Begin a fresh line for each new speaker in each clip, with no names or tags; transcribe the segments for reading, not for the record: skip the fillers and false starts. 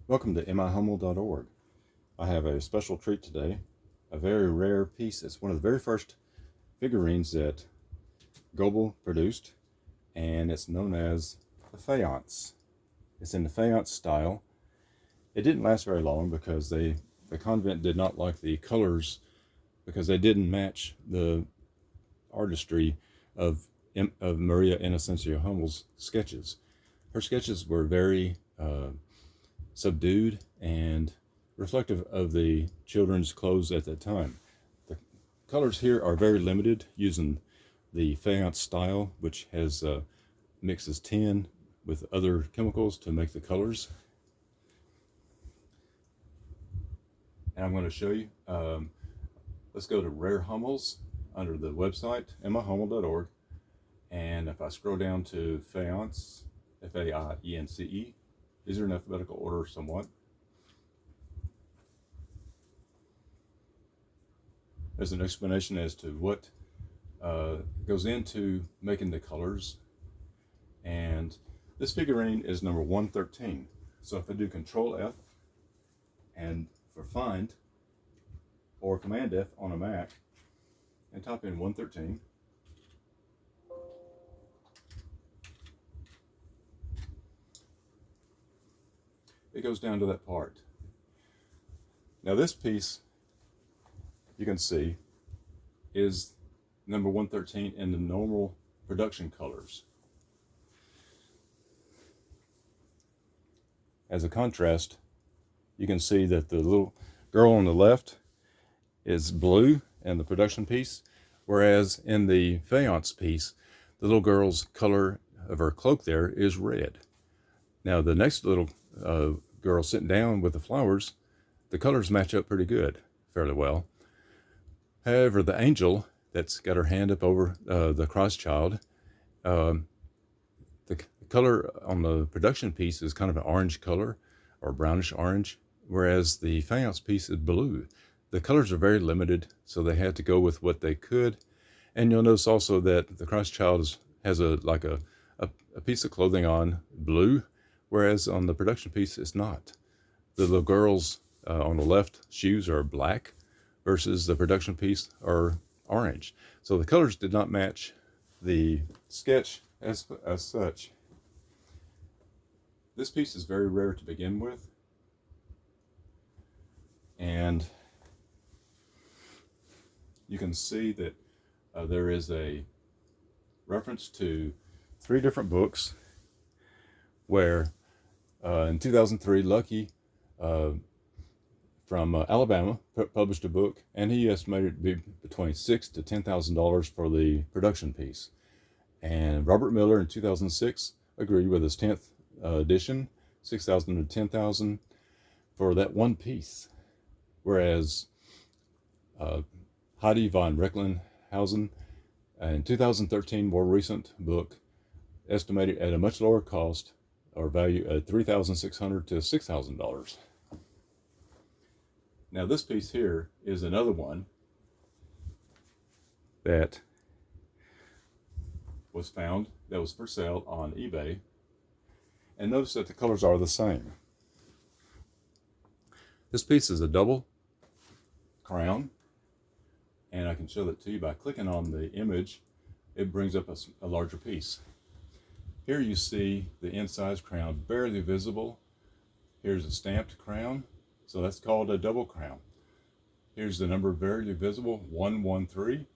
Welcome to mihummel.org. I have a special treat today, a very rare piece. It's one of the very first figurines that Goebel produced, and it's known as the faience. It's in the faience style. It didn't last very long because the convent did not like the colors because they didn't match the artistry of Maria Innocentia Hummel's sketches. Her sketches were very subdued and reflective of the children's clothes at that time. The colors here are very limited, using the faience style, which has mixes tin with other chemicals to make the colors. And I'm going to show you. Let's go to Rare Hummels under the website mihummel.org, and if I scroll down to faience, F-A-I-E-N-C-E, these are in alphabetical order somewhat. There's an explanation as to what goes into making the colors, and this figurine is number 113. So if I do Control F and for find, or Command F on a Mac, and type in 113, it goes down to that part. Now this piece, you can see, is number 113 in the normal production colors. As a contrast, you can see that the little girl on the left is blue in the production piece, whereas in the faience piece, the little girl's color of her cloak there is red. Now the next little girl sitting down with the flowers, the colors match up pretty good, fairly well. However, the angel that's got her hand up over the Christ child, the color on the production piece is kind of an orange color or brownish orange, whereas the faience piece is blue. The colors are very limited, so they had to go with what they could. And you'll notice also that the Christ child has a piece of clothing on blue, whereas on the production piece it's not. The little girl's on the left shoes are black versus the production piece are orange. So the colors did not match the sketch as such. This piece is very rare to begin with, and you can see that there is a reference to 3 different books where in 2003 Lucky from Alabama published a book, and he estimated it to be between $6,000 to $10,000 for the production piece. And Robert Miller in 2006 agreed with his 10th edition, $6,000 to $10,000 for that one piece. Whereas Heidi von Recklinghausen in 2013, more recent book, estimated at a much lower cost or value at $3,600 to $6,000. Now this piece here is another one that was found that was for sale on eBay, and notice that the colors are the same. This piece is a double crown, and I can show that to you by clicking on the image. It brings up a larger piece. Here you see the incised crown barely visible. Here's a stamped crown, so that's called a double crown. Here's the number barely visible, 113,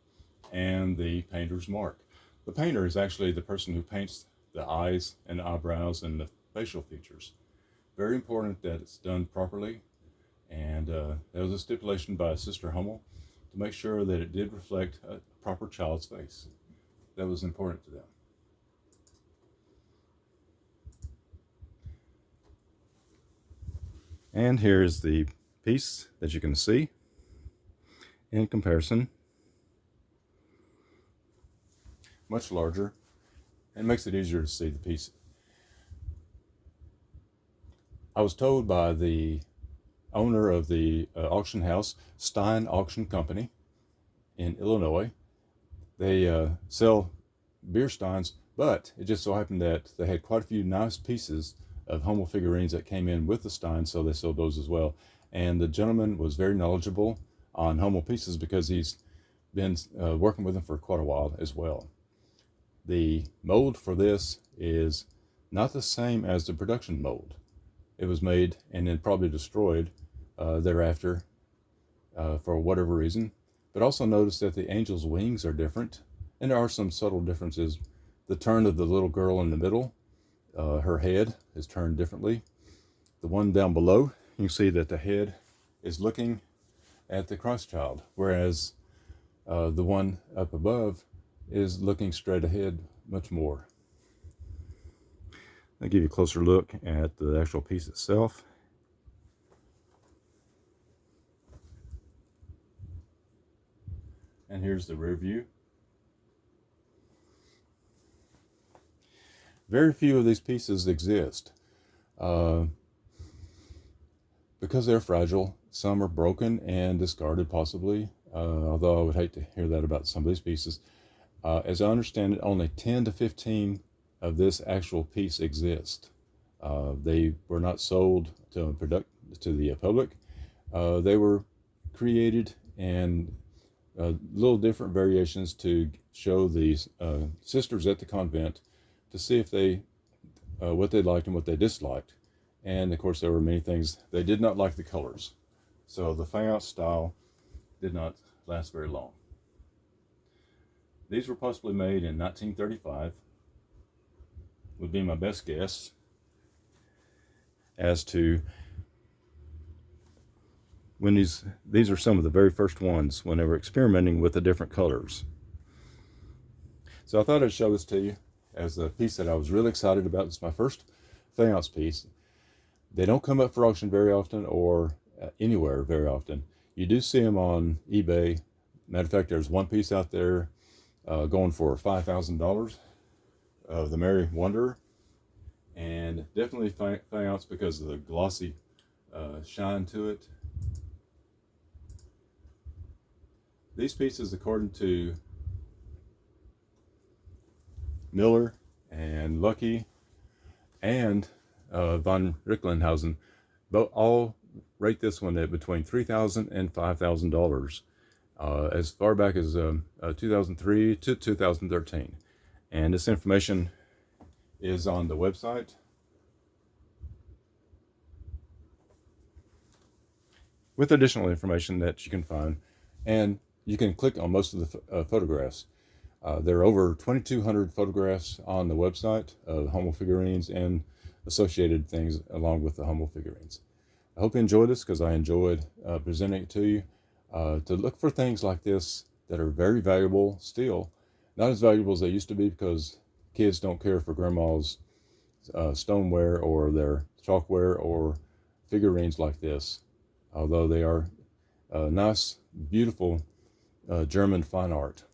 and the painter's mark. The painter is actually the person who paints the eyes and eyebrows and the facial features. Very important that it's done properly, and there was a stipulation by Sister Hummel to make sure that it did reflect a proper child's face. That was important to them. And here's the piece that you can see in comparison. Much larger, and makes it easier to see the piece. I was told by the owner of the auction house, Stein Auction Company in Illinois. They sell beer steins, but it just so happened that they had quite a few nice pieces of Hummel figurines that came in with the Stein, so they sold those as well. And the gentleman was very knowledgeable on Hummel pieces because he's been working with them for quite a while as well. The mold for this is not the same as the production mold. It was made and then probably destroyed thereafter for whatever reason. But also notice that the angel's wings are different, and there are some subtle differences. The turn of the little girl in the middle, her head is turned differently. The one down below, you can see that the head is looking at the Christ child, whereas the one up above is looking straight ahead much more. I'll give you a closer look at the actual piece itself. And here's the rear view. Very few of these pieces exist. Because they're fragile, some are broken and discarded possibly, although I would hate to hear that about some of these pieces. As I understand it, only 10 to 15 of this actual piece exist. They were not sold to the public. They were created and little different variations to show these sisters at the convent to see if they what they liked and what they disliked. And of course there were many things. They did not like the colors, so the faience style did not last very long. These were possibly made in 1935, would be my best guess as to when these are some of the very first ones when they were experimenting with the different colors. So I thought I'd show this to you as a piece that I was really excited about. It's my first faience piece. They don't come up for auction very often or anywhere very often. You do see them on eBay. Matter of fact, there's one piece out there going for $5,000 of the Mary Wanderer, and definitely faience because of the glossy shine to it. These pieces, according to Miller and Lucky and von Ricklinghausen, but all rate this one at between $3,000 and $5,000 as far back as 2003 to 2013. And this information is on the website. With additional information that you can find, and you can click on most of the photographs. There are over 2,200 photographs on the website of Hummel figurines and associated things along with the Hummel figurines. I hope you enjoyed this, because I enjoyed presenting it to you. To look for things like this that are very valuable still, not as valuable as they used to be because kids don't care for grandma's stoneware or their chalkware or figurines like this, although they are nice, beautiful German fine art.